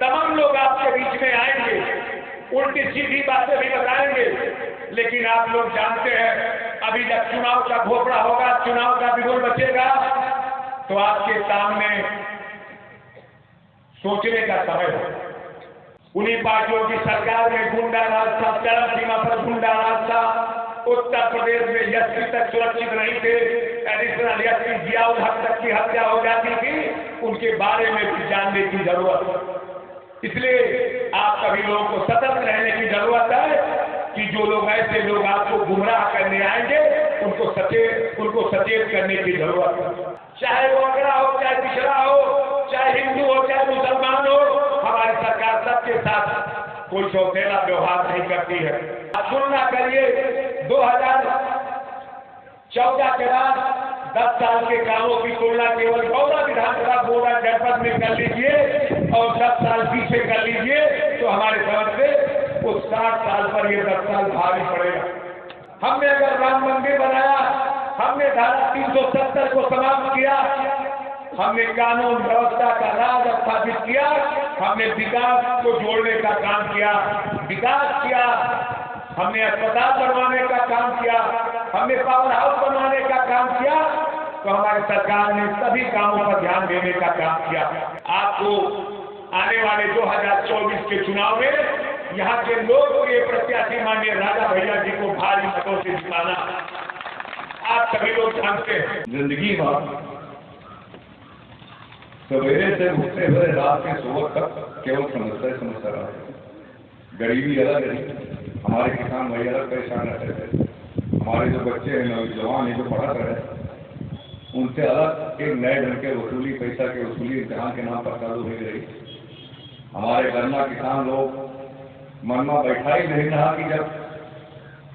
तमाम लोग आपके बीच में आएंगे, उल्टी सीधी बातें भी बताएंगे, लेकिन आप लोग जानते हैं अभी जब चुनाव का घोषणा होगा, चुनाव का बिगुल बचेगा, तो आपके सामने सोचने का समय है। उन्हीं पार्टियों की सरकार में गुंडा राज था, चरम सीमा पर गुंडा राज था। उत्तर प्रदेश में एसपी तक सुरक्षित नहीं थे, एडिशनल एसपी जियाउल हक तक की हत्या हो जाती थी, उनके बारे में भी जानने की जरूरत है। इसलिए आप सभी लोगों को सतर्क रहने की जरूरत है कि जो लोग ऐसे लोग आपको गुमराह करने आएंगे, उनको सचेत करने की जरूरत है। चाहे वो अगड़ा हो, चाहे पिछड़ा हो, चाहे हिंदू हो, चाहे मुसलमान हो, हमारी सरकार सबके साथ कोई सौतेला व्यवहार नहीं करती है। आप तुलना करिए 2014 के बाद 10 साल के कामों की तुलना केवल गौरा विधानसभा गोरा जनपद में कर लीजिए और 10 साल पीछे कर लीजिए, तो हमारे समझ से उस 60 साल पर ये 10 साल भारी पड़ेगा। हमने अगर राम मंदिर बनाया, हमने धारा 370 को समाप्त किया, हमने कानून व्यवस्था का राज स्थापित किया, हमने विकास को जोड़ने का काम किया, विकास किया, हमने अस्पताल बनवाने का काम किया, हमने पावर हाउस बनवाने का काम किया, तो हमारी सरकार ने सभी कामों पर ध्यान देने का काम किया। आपको आने वाले 2024 के चुनाव में यहाँ के लोकप्रिय प्रत्याशी माननीय राजा भैया जी को भारी मतों से जिताना आप सभी लोग जानते हैं। जिंदगी में सवेरे से उठते हुए रात के सुबह तक केवल समस्या रहा है। गरीबी अलग है, हमारे किसान भाई अलग परेशान रहते थे, हमारे जो बच्चे हैं, नौजवान हैं जो पढ़ा रहे, उनसे अलग एक नए ढंग के वसूली, पैसा के वसूली इम्तिहान के नाम पर चालू हो रही। हमारे गन्ना किसान लोग मन में बैठा ही नहीं रहा कि जब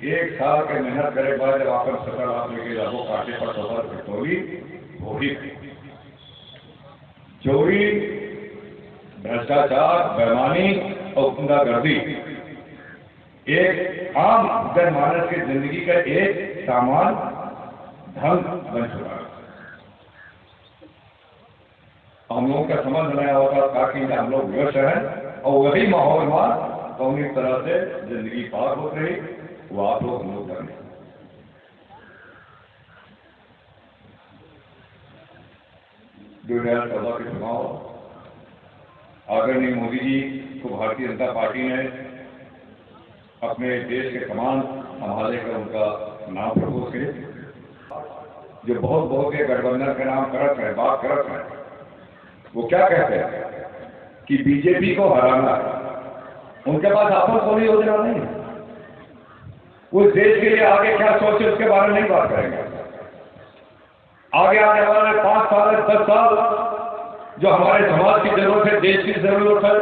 1 साल के मेहनत करे बाद जब आप 17 लाख लेके जाओ काटे पर सफर पेट्रोली होगी। चोरी, भ्रष्टाचार, बेईमानी और गुंडागर्दी एक आम जनमानस की जिंदगी का एक सामान ढंग बन चुका है। हम लोगों का समझ नहीं होता ताकि हम लोग व्यस्त हैं और वही माहौल में कौन एक तरह से जिंदगी पार हो रही, वो आप लोग हम लोग करें। 2014 के चुनाव आदरणीय मोदी जी को भारतीय जनता पार्टी ने अपने देश के कमान संभालने का उनका नाम प्रपोज किए। जो बहुत के गठबंधन के नाम करत है, बात करत है, वो क्या कहते हैं कि बीजेपी को हराना है। उनके पास आपको कोई योजना नहीं है। वो देश के लिए आगे क्या सोचे उसके बारे में नहीं बात करेंगे। आगे आने वाले 5 साल 10 साल जो हमारे समाज की जरूरत है, देश की जरूरत है,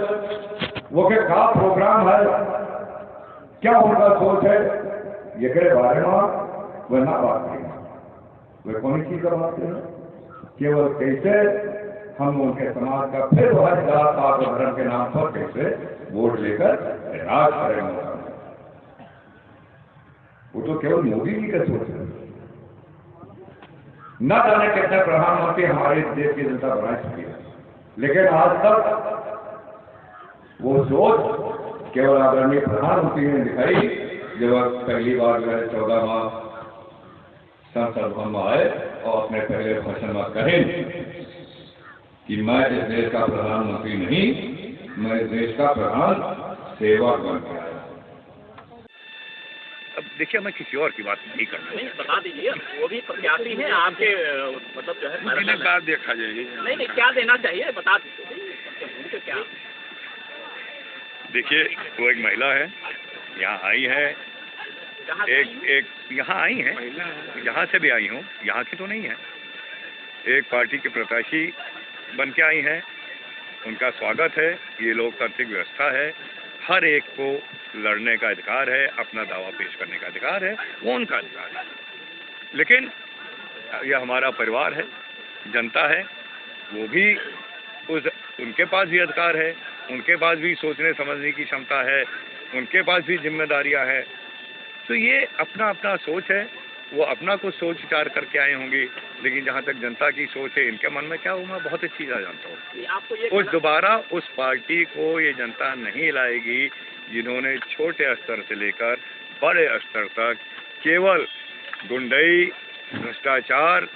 वो क्या प्रोग्राम है, क्या उनका सोच है, ये के बारे में वह ना बात करेंगे। वे कौन सी करवाते हैं, केवल कैसे हम उनके समाज का फिर वह जात पात और धर्म के नाम पर कैसे वोट लेकर राज करेंगे। वो तो केवल मोदी जी का सोच है। न जाने कितने प्रधानमंत्री हमारे देश की जनता बना चुकी है, लेकिन आज तक वो सोच केवल आदरणीय प्रधानमंत्री ने दिखाई जब पहली बार 2014 में संसद भवन में आए और अपने पहले भाषण में कहे कि मैं इस देश का प्रधानमंत्री नहीं, मैं इस देश का प्रधान सेवक बन के आया। अब देखिए, मैं किसी और की बात नहीं करना। नहीं, बता दीजिए, वो भी प्रत्याशी हैं आपके, मतलब जो है बात देखा जाएगी। नहीं, क्या देना चाहिए बता दीजिए। क्या देखिए, वो एक महिला है, यहाँ आई है, एक यहाँ आई है, जहाँ से भी आई हूँ, यहाँ की तो नहीं है, एक पार्टी के प्रत्याशी बन के आई हैं। उनका स्वागत है। ये लोकतांत्रिक व्यवस्था है, हर एक को लड़ने का अधिकार है, अपना दावा पेश करने का अधिकार है, वो उनका अधिकार है। लेकिन यह हमारा परिवार है, जनता है, वो भी उनके पास भी अधिकार है, उनके पास भी सोचने समझने की क्षमता है, उनके पास भी जिम्मेदारियां हैं। तो ये अपना अपना सोच है, वो अपना कुछ सोच विचार करके आए होंगे, लेकिन जहाँ तक जनता की सोच है इनके मन में क्या, वो मैं बहुत अच्छी तरह जानता हूँ। आपको ये उस दोबारा उस पार्टी को ये जनता नहीं लाएगी जिन्होंने छोटे स्तर से लेकर बड़े स्तर तक केवल गुंडई, भ्रष्टाचार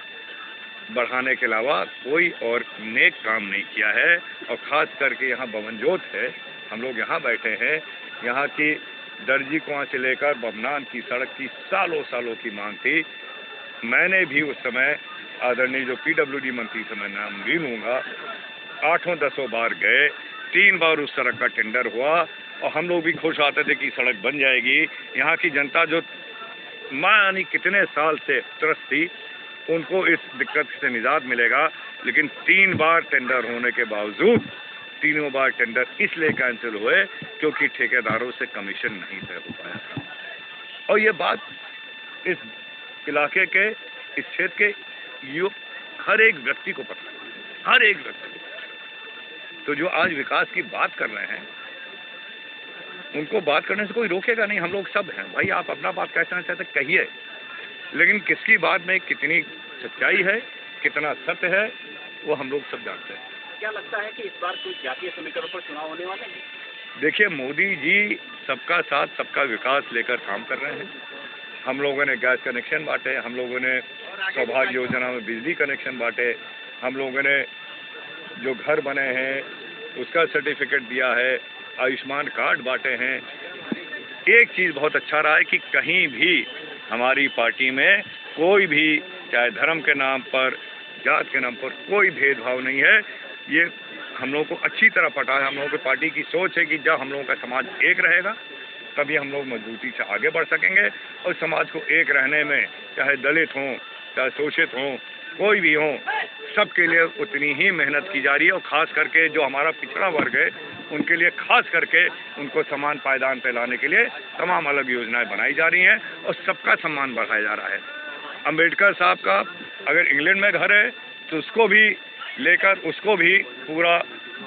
बढ़ाने के अलावा कोई और नेक काम नहीं किया है। और ख़ास करके यहाँ बवनजोत है, हम लोग यहाँ बैठे हैं, यहाँ की दर्जी कुआं से लेकर बमनान की सड़क की सालों सालों की मांग थी। मैंने भी उस समय आदरणीय जो PWD मंत्री से मैं नाम नहीं लूँगा, 8-10 बार गए, 3 बार उस सड़क का टेंडर हुआ और हम लोग भी खुश आते थे कि सड़क बन जाएगी। यहाँ की जनता जो मानी कितने साल से त्रस्त थी, उनको इस दिक्कत से निजात मिलेगा। लेकिन 3 बार टेंडर होने के बावजूद तीनों बार टेंडर इसलिए कैंसिल हुए क्योंकि ठेकेदारों से कमीशन नहीं तय हो पाया था। और ये बात इस इलाके के, इस क्षेत्र के हर एक व्यक्ति को पता है, हर एक व्यक्ति को। तो जो आज विकास की बात कर रहे हैं, उनको बात करने से कोई रोकेगा नहीं। हम लोग सब हैं भाई, आप अपना बात कहना चाहते कहिए, लेकिन किसकी बात में कितनी सच्चाई है, कितना सत्य है, वो हम लोग सब जानते हैं। क्या लगता है कि इस बार कुछ जातीय समीकरण पर चुनाव होने वाले हैं? देखिए, मोदी जी सबका साथ सबका विकास लेकर काम कर रहे हैं। हम लोगों ने गैस कनेक्शन बांटे, हम लोगों ने सौभाग्य योजना में बिजली कनेक्शन बांटे, हम लोगों ने जो घर बने हैं उसका सर्टिफिकेट दिया है, आयुष्मान कार्ड बांटे हैं। एक चीज़ बहुत अच्छा रहा है कि कहीं भी हमारी पार्टी में कोई भी, चाहे धर्म के नाम पर, जात के नाम पर, कोई भेदभाव नहीं है। ये हम लोगों को अच्छी तरह पता है। हम लोगों की पार्टी की सोच है कि जब हम लोगों का समाज एक रहेगा तभी हम लोग मजबूती से आगे बढ़ सकेंगे। और समाज को एक रहने में चाहे दलित हों, चाहे शोषित हों, कोई भी हों, सबके लिए उतनी ही मेहनत की जा रही है। और ख़ास करके जो हमारा पिछड़ा वर्ग है उनके लिए खास करके उनको समान पायदान पे लाने के लिए तमाम अलग योजनाएं बनाई जा रही हैं और सबका सम्मान बढ़ाया जा रहा है। अम्बेडकर साहब का अगर इंग्लैंड में घर है तो उसको भी लेकर उसको भी पूरा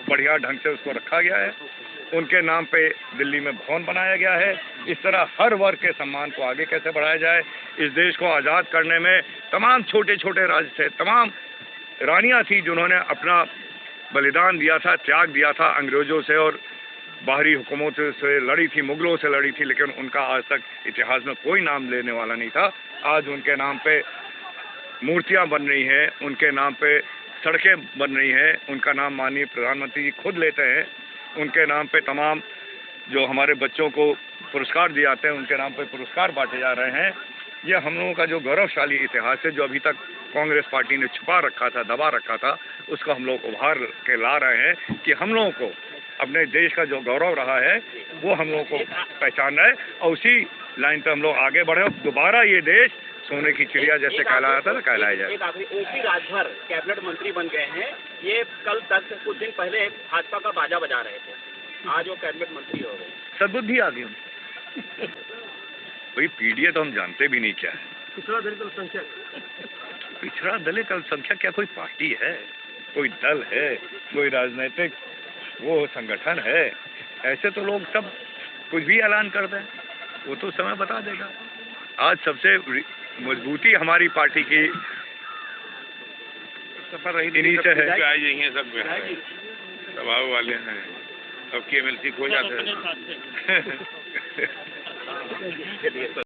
बढ़िया ढंग से उसको रखा गया है। उनके नाम पे दिल्ली में भवन बनाया गया है। इस तरह हर वर्ग के सम्मान को आगे कैसे बढ़ाया जाए, इस देश को आज़ाद करने में तमाम छोटे छोटे राज्य से तमाम रानियां थी जिन्होंने अपना बलिदान दिया था, त्याग दिया था अंग्रेज़ों से और बाहरी हुकूमतों से लड़ी थी, मुगलों से लड़ी थी, लेकिन उनका आज तक इतिहास में कोई नाम लेने वाला नहीं था। आज उनके नाम पे मूर्तियां बन रही हैं, उनके नाम पे सड़कें बन रही हैं, उनका नाम माननीय प्रधानमंत्री जी खुद लेते हैं। उनके नाम पे तमाम जो हमारे बच्चों को पुरस्कार दिए जाते हैं, उनके नाम पे पुरस्कार बांटे जा रहे हैं। ये हम लोगों का जो गौरवशाली इतिहास है, जो अभी तक कांग्रेस पार्टी ने छुपा रखा था, दबा रखा था, उसको हम लोग उभार के ला रहे हैं कि हम लोगों को अपने देश का जो गौरव रहा है वो हम लोगों को पहचानना है और उसी लाइन पर हम लोग आगे बढ़े और दोबारा ये देश सोने की चिड़िया जैसे कहलाया था ना, कहलाया जाए। एक आखिरी, ओपी राजभर कैबिनेट मंत्री बन गए हैं। ये कल तक कुछ दिन पहले भाजपा का बाजा बजा रहे थे, आज वो कैबिनेट मंत्री हो गए। सद्बुद्धि आ गई भाई। पीडीए तो हम जानते भी नहीं क्या है। पिछड़ा दलित अल्पसंख्यक, पिछड़ा दलित अल्पसंख्यक क्या कोई पार्टी है, कोई दल है, कोई राजनीतिक वो संगठन है? ऐसे तो लोग सब कुछ भी ऐलान कर दें, वो तो समय बता देगा। आज सबसे मजबूती हमारी पार्टी की सफर रही इन्हीं से है। सब दबाव वाले हैं, सबकी MLC खो जाते हैं।